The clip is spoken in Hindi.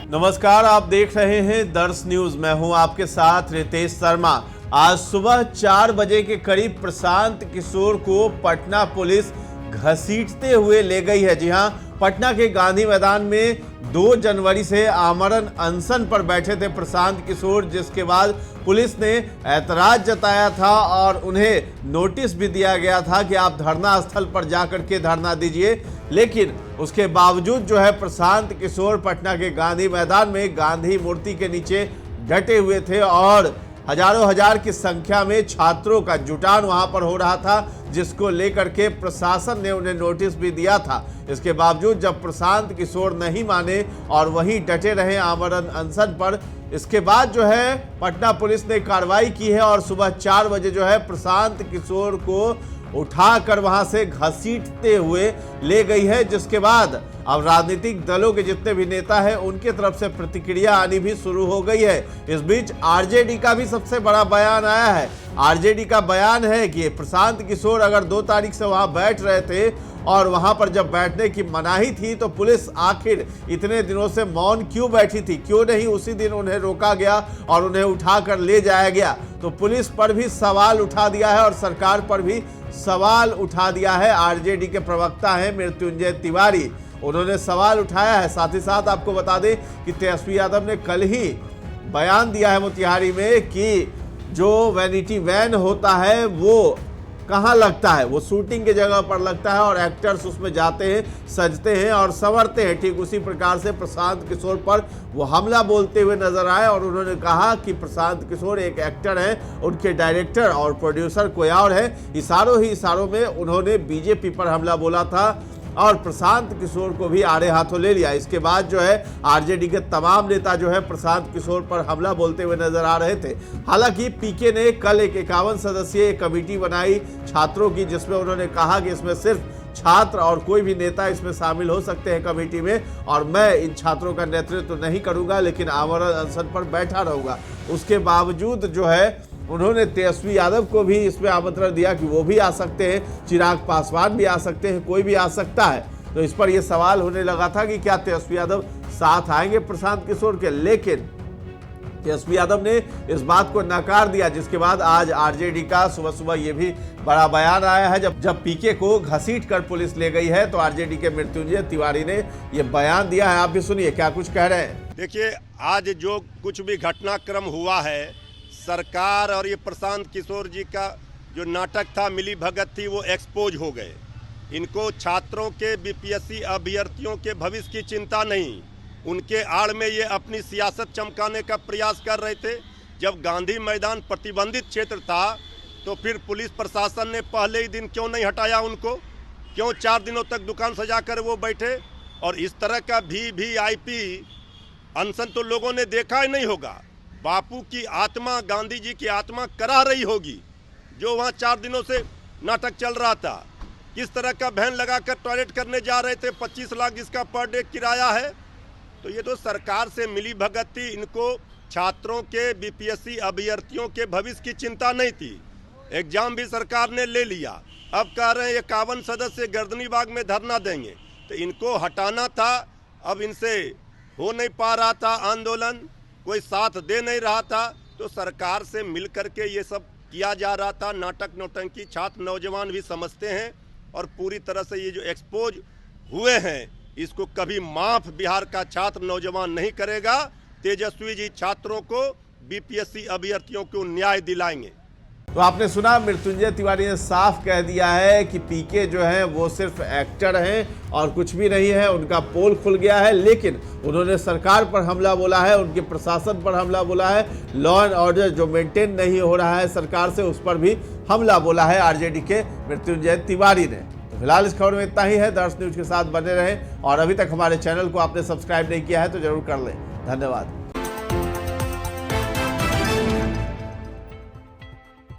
नमस्कार, आप देख रहे हैं दर्श न्यूज। मैं हूं आपके साथ रितेश शर्मा। आज सुबह 4 बजे के करीब प्रशांत किशोर को पटना पुलिस घसीटते हुए ले गई है। जी हां, पटना के गांधी मैदान में 2 जनवरी से आमरण अनशन पर बैठे थे प्रशांत किशोर, जिसके बाद पुलिस ने ऐतराज जताया था और उन्हें नोटिस भी दिया गया था कि आप धरना स्थल पर जाकर के धरना दीजिए। लेकिन उसके बावजूद जो है प्रशांत किशोर पटना के गांधी मैदान में गांधी मूर्ति के नीचे डटे हुए थे और हजारों हजार की संख्या में छात्रों का जुटान वहां पर हो रहा था, जिसको लेकर के प्रशासन ने उन्हें नोटिस भी दिया था। इसके बावजूद जब प्रशांत किशोर नहीं माने और वहीं डटे रहे आमरण अनशन पर, इसके बाद जो है पटना पुलिस ने कार्रवाई की है और सुबह 4 बजे जो है प्रशांत किशोर को उठाकर वहां से घसीटते हुए ले गई है। जिसके बाद अब राजनीतिक दलों के जितने भी नेता हैं उनके तरफ से प्रतिक्रिया आनी भी शुरू हो गई है। इस बीच आरजेडी का भी सबसे बड़ा बयान आया है। आरजेडी का बयान है कि प्रशांत किशोर अगर 2 तारीख से वहां बैठ रहे थे और वहां पर जब बैठने की मनाही थी तो पुलिस आखिर इतने दिनों से मौन क्यों बैठी थी, क्यों नहीं उसी दिन उन्हें रोका गया और उन्हें उठाकर ले जाया गया। तो पुलिस पर भी सवाल उठा दिया है और सरकार पर भी सवाल उठा दिया है। आरजेडी के प्रवक्ता हैं मृत्युंजय तिवारी, उन्होंने सवाल उठाया है। साथ ही साथ आपको बता दें कि तेजस्वी यादव ने कल ही बयान दिया है मोतिहारी में कि जो वैनिटी वैन होता है वो कहाँ लगता है, वो शूटिंग की जगह पर लगता है और एक्टर्स उसमें जाते हैं, सजते हैं और संवरते हैं। ठीक उसी प्रकार से प्रशांत किशोर पर वो हमला बोलते हुए नजर आए और उन्होंने कहा कि प्रशांत किशोर एक एक्टर हैं, उनके डायरेक्टर और प्रोड्यूसर कोई और है। इशारों ही इशारों में उन्होंने बीजेपी पर हमला बोला था और प्रशांत किशोर को भी आड़े हाथों ले लिया। इसके बाद जो है आरजेडी के तमाम नेता जो है प्रशांत किशोर पर हमला बोलते हुए नजर आ रहे थे। हालांकि पीके ने कल एक 51 सदस्यीय कमेटी बनाई छात्रों की, जिसमें उन्होंने कहा कि इसमें सिर्फ छात्र और कोई भी नेता इसमें शामिल हो सकते हैं कमेटी में, और मैं इन छात्रों का नेतृत्व नहीं करूंगा लेकिन आमरण अनशन पर बैठा रहूंगा। उसके बावजूद जो है उन्होंने तेजस्वी यादव को भी इसमें आमंत्रण दिया कि वो भी आ सकते हैं, चिराग पासवान भी आ सकते हैं, कोई भी आ सकता है। तो इस पर यह सवाल होने लगा था कि क्या तेजस्वी यादव साथ आएंगे प्रशांत किशोर के, लेकिन तेजस्वी यादव ने इस बात को नकार दिया। जिसके बाद आज आरजेडी का सुबह सुबह ये भी बड़ा बयान आया है। जब पीके को घसीट कर पुलिस ले गई है तो आरजेडी के मृत्युंजय तिवारी ने ये बयान दिया है। आप भी सुनिए क्या कुछ कह रहे हैं। देखिए, आज जो कुछ भी घटनाक्रम हुआ है, सरकार और ये प्रशांत किशोर जी का जो नाटक था, मिली भगत थी, वो एक्सपोज हो गए। इनको छात्रों के बीपीएससी अभ्यर्थियों के भविष्य की चिंता नहीं, उनके आड़ में ये अपनी सियासत चमकाने का प्रयास कर रहे थे। जब गांधी मैदान प्रतिबंधित क्षेत्र था तो फिर पुलिस प्रशासन ने पहले ही दिन क्यों नहीं हटाया उनको, क्यों 4 दिनों तक दुकान सजाकर वो बैठे। और इस तरह का वीवीआईपी अनशन तो लोगों ने देखा ही नहीं होगा। बापू की आत्मा, गांधी जी की आत्मा कराह रही होगी। जो वहाँ 4 दिनों से नाटक चल रहा था, किस तरह का वैन लगाकर टॉयलेट करने जा रहे थे, 25 लाख जिसका पर डे किराया है। तो ये तो सरकार से मिली भगत थी। इनको छात्रों के बीपीएससी अभ्यर्थियों के भविष्य की चिंता नहीं थी। एग्जाम भी सरकार ने ले लिया। अब कह रहे हैं 51 सदस्य गर्दनी बाग में धरना देंगे, तो इनको हटाना था। अब इनसे हो नहीं पा रहा था आंदोलन, कोई साथ दे नहीं रहा था, तो सरकार से मिल करके ये सब किया जा रहा था। नाटक नौटंकी छात्र नौजवान भी समझते हैं और पूरी तरह से ये जो एक्सपोज हुए हैं, इसको कभी माफ बिहार का छात्र नौजवान नहीं करेगा। तेजस्वी जी छात्रों को, बीपीएससी अभ्यर्थियों को न्याय दिलाएंगे। तो आपने सुना, मृत्युंजय तिवारी ने साफ कह दिया है कि पीके जो है वो सिर्फ एक्टर हैं और कुछ भी नहीं है। उनका पोल खुल गया है, लेकिन उन्होंने सरकार पर हमला बोला है, उनके प्रशासन पर हमला बोला है, लॉ एंड ऑर्डर जो मेंटेन नहीं हो रहा है सरकार से, उस पर भी हमला बोला है आरजेडी के मृत्युंजय तिवारी ने। तो फिलहाल इस खबर में इतना ही है। दर्श न्यूज के साथ बने रहें और अभी तक हमारे चैनल को आपने सब्सक्राइब नहीं किया है तो जरूर कर लें। धन्यवाद।